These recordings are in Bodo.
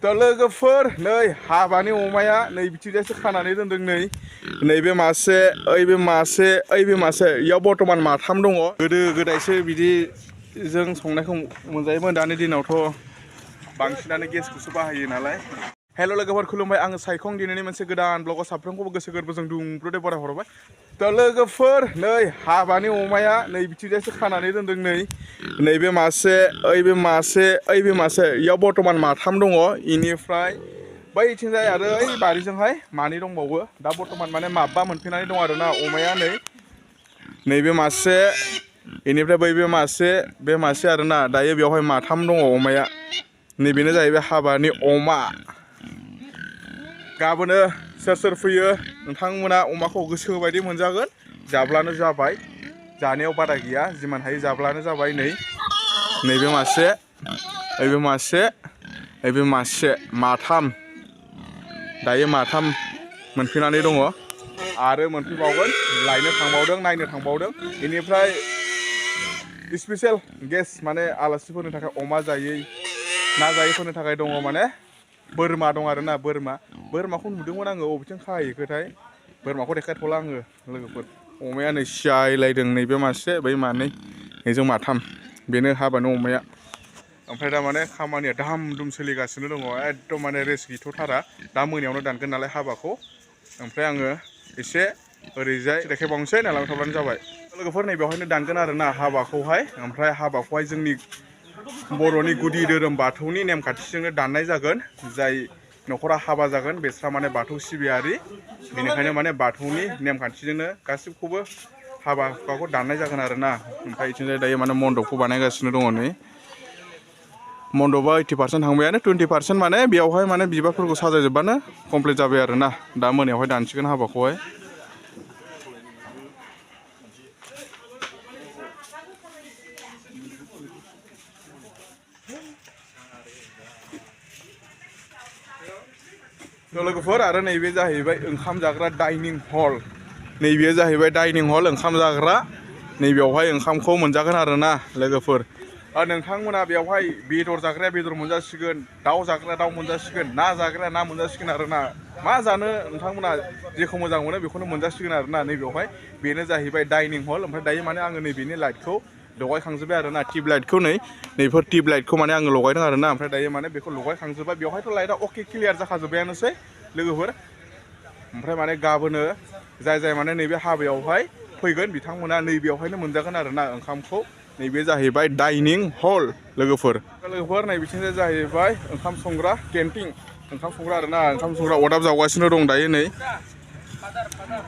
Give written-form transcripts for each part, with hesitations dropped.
दा लोगोफोर नै हाबानि अमाया नै बिथिंजायसो खानानै दोनदों नैबे मासे ओइबे मासे ओइबे मासे इयाव बर्तमान माथाम दङ गोदो गोदायसो बिदिजों संनायखौ मोनजायोमोन दानि दिनावथ' बांसिनानो गेसखौसो बाहायो नालाय हेल' लोगोफोर खुलुमबाय आङो सायखं दिनैनि मोनसे गोदान ब्लगाव साफ्रोमखौबो गोसो गोरबोजों दुंब्रुदै बराय हरबाय दा लोगोफोर नै हाबानि अमाया नै बिथिंजायसो खानानै दोनदों नैबे मासे ओइबे मासे इयाव बर्तमान माथाम दङ इनिफ्राय बैथिंजाय आरो ओइ बारिजोंहाय मानै दंबावो दा बर्तमान माने माबा मोनफैनानै दं आरोना अमाया नैबे मासे इनिफ्राय बैबे मासे बे मासे आरोना दायो बेवहाय माथाम दङ अमाया नैबेनो जाहैबाय हाबानि अमा गाबोनो सोर सोर फैयो नोंथांमोना अमाखौ गोसो बायदि मोनजागोन जाब्लानो जाबाय जानायाव बादा गैया जिमान हायो जाब्लानो जाबाय नैबे मासे ओइबे मासे ओइबे मासे माथाम दायो माथाम मोनफैनानै दङ आरो मोनफैबावगोन नायनो थांबावदों बेनिफ्राय स्पेसियेल गेस्ट माने आलासिफोरनि थाखाय अमा जायै ना जायैफोरनि थाखाय दङ माने बोरमा दं आरोना बोरमाखौ नुदोंमोन आङो बबेथिं खाहैखोथाय बोरमाखौ देखायथ'ला आङो लोगोफोर अमाया नै सियायलायदों नैबे मासे बै मानै नैजों माथाम बेनो हाबानि अमाया ओमफ्राय दा माने खामानिया दाम दुम सोलिगासिनो दङ एकदम माने रेस्ट गैथ'थारा दा मोनायावनो दानगोन नालाय हाबाखौ ओमफ्राय आङो एसे ओरैजाय देखायबावनोसै नालाय थाब्लानो जाबाय लोगोफोर नैबेवहायनो दानगोन आरोना हाबाखौहाय ओमफ्राय हाबाखौहाय जोंनि बर'नि गुदि धोरोम बाथौनि नेमखान्थिजोंनो दाननाय जागोन जाय न'खरा हाबा जागोन बेस्रा माने बाथौ सिबियारि बेनिखायनो माने बाथौनि नेमखान्थिजोंनो गासिबखौबो हाबा हुखाखौ दाननाय जागोन आरोना ओमफ्राय बिथिंजाय दायो माने मन्दपखौ बानायगासिनो दङ मन्दपआ 80% थांबायानो 20% माने बेयावहाय माने बिबारफोरखौ साजायजोबबानो कमप्लिट जाबाय आरोना दा मोनायावहाय दानसिगोन हाबाखौहाय लोगोफोर आरो नैबे जाहैबाय ओंखाम जाग्रा डाइनिं हल नैबेयो जाहैबाय डाइनिं हल ओंखाम जाग्रा नैबेयावहाय ओंखामखौ मोनजागोन आरोना लोगोफोर नोंथांमोना बेवहाय बेदर जाग्राया बेदर मोनजासिगोन दाउ जाग्राया दाउ मोनजासिगोन ना जाग्राया ना मोनजासिगोन आरोना मा जानो नोंथांमोना जेखौ मोजां मोनो बेखौनो मोनजासिगोन आरोना नैबेयावहाय बेनो जाहैबाय डाइनिं हल ओमफ्राय दायो माने आङो नैबेनि लाइटखौ लगायखांजोब्बाय आरोना टिउब लाइटखौ नैफोर टिउब लाइटखौ माने आङो लगायदों आरोना ओमफ्राय दायो माने बेखौ लगायखांजोब्बाय बेवहायथ' लाइटआ अके क्लियार जाखाजोब्बायानोसै लोगोफोर ओमफ्राय माने गाबोनो जाय माने नैबे हाबायावहाय फैगोन बिथांमोना नैबेयावहायनो मोनजागोन आरोना ओंखामखौ नैबे जाहैबाय डाइनिं हल लोगोफोर नैबिथिंजाय जाहैबाय ओंखाम संग्रा केन्टिन ओंखाम संग्रा आरोना ओंखाम संग्रा अरदाब जावगासिनो दं दायो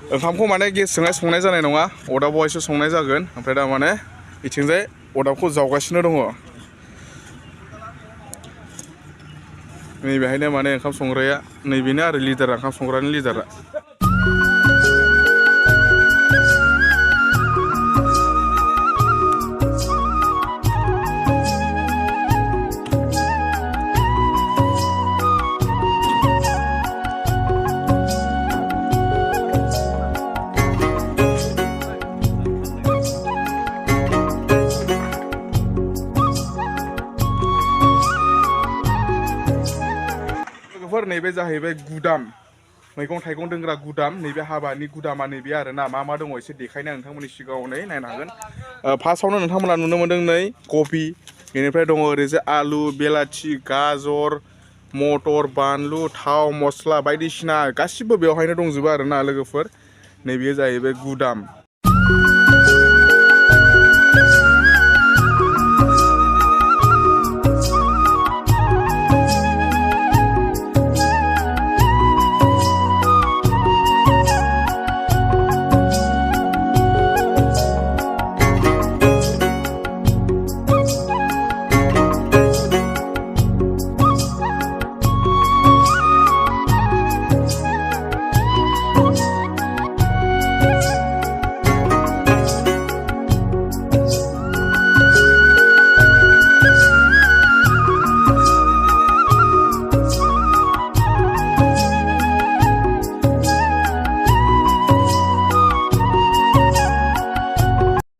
ओंखामखौ माने गेसजोंहाय संनाय जानाय नङा अरदाबावहायसो संनाय जागोन ओमफ्राय दा माने बिथिंजाय अरदाबखौ जावगासिनो दङ नैबेहायनो माने ओंखाम संग्राया नैबेनो आरो लिडारा ओंखाम संग्रानि लिडारा नैबे जाहैबाय गुदाम मैगं थाइगं दोनग्रा गुदाम नैबे हाबानि गुदामा नैबे आरोना मा दङ एसे देखायना नोंथांमोननि सिगाङाव नायनो हागोन फार्स्टआवनो नोंथांमोना नुनो मोन्दों कबि बेनिफ्राय दङ ओरैजाय आलु बेलाथि गाजर मटर बानलु थाव मस्ला बायदिसिना गासिबो बेवहायनो दंजोबो आरोना लोगोफोर नैबेयो जाहैबाय गुदाम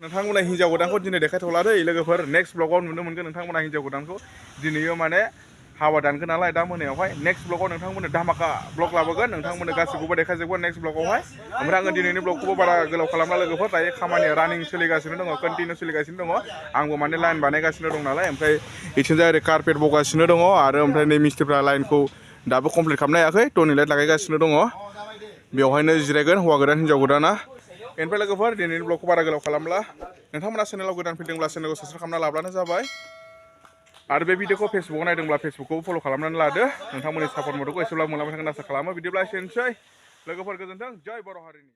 नोंथांमोना हिन्जाव गोदानखौ दिनै देखायथ'ला दै लोगोफोर नेक्स्ट ब्लगाव नुनो मोनगोन नोंथांमोना हिन्जाव गोदानखौ दिनैयो माने हाबा दानगोन नालाय दा मोनायावहाय नेक्स्ट ब्लगाव नोंथांमोननो धामाका ब्लग लाबोगोन नोंथांमोननो गासैखौबो देखायजोबगोन नेक्स्ट ब्लगावहाय ओमफ्राय आङो दिनैनि ब्लगखौबो बारा गोलाव खालामना लोगोफोर दायो खामानिया रानिं सोलिगासिनो दङ कन्टिनिउ सोलिगासिनो दङ आंबो माने लाइन बानायगासिनो दं नालाय ओमफ्राय इथिंजाय ओरै कारपेट बगासिनो दङ आरो ओमफ्राय नै मिस्ट्रिफ्रा लाइनखौ दाबो कमप्लिट खालामनो हायाखै टर्निं लाइट लागायगासिनो दङ बेवहायनो जिरायगोन हौवा गोदान हिन्जाव गोदाना बेनिफ्राय लोगोफोर दिनैनि ब्लगखौ बारा गोलाव खालामला नोंथांमोना चेनेलाव गोदान फैदोंब्ला चेनेलखौ साबस्क्राइब खालामना लाब्लानो जाबाय आरो बे भिडिअखौ फेसबुकाव नायदोंब्ला फेसबुकखौ फल' खालामनानै लादो नोंथांमोननि सापर्ट मददखौ एसेब्ला मोनलांबाय थागोन आसा खालामो बिदिब्ला एसेनोसै लोगोफोर गोजोन्थों जय बर' हारिनि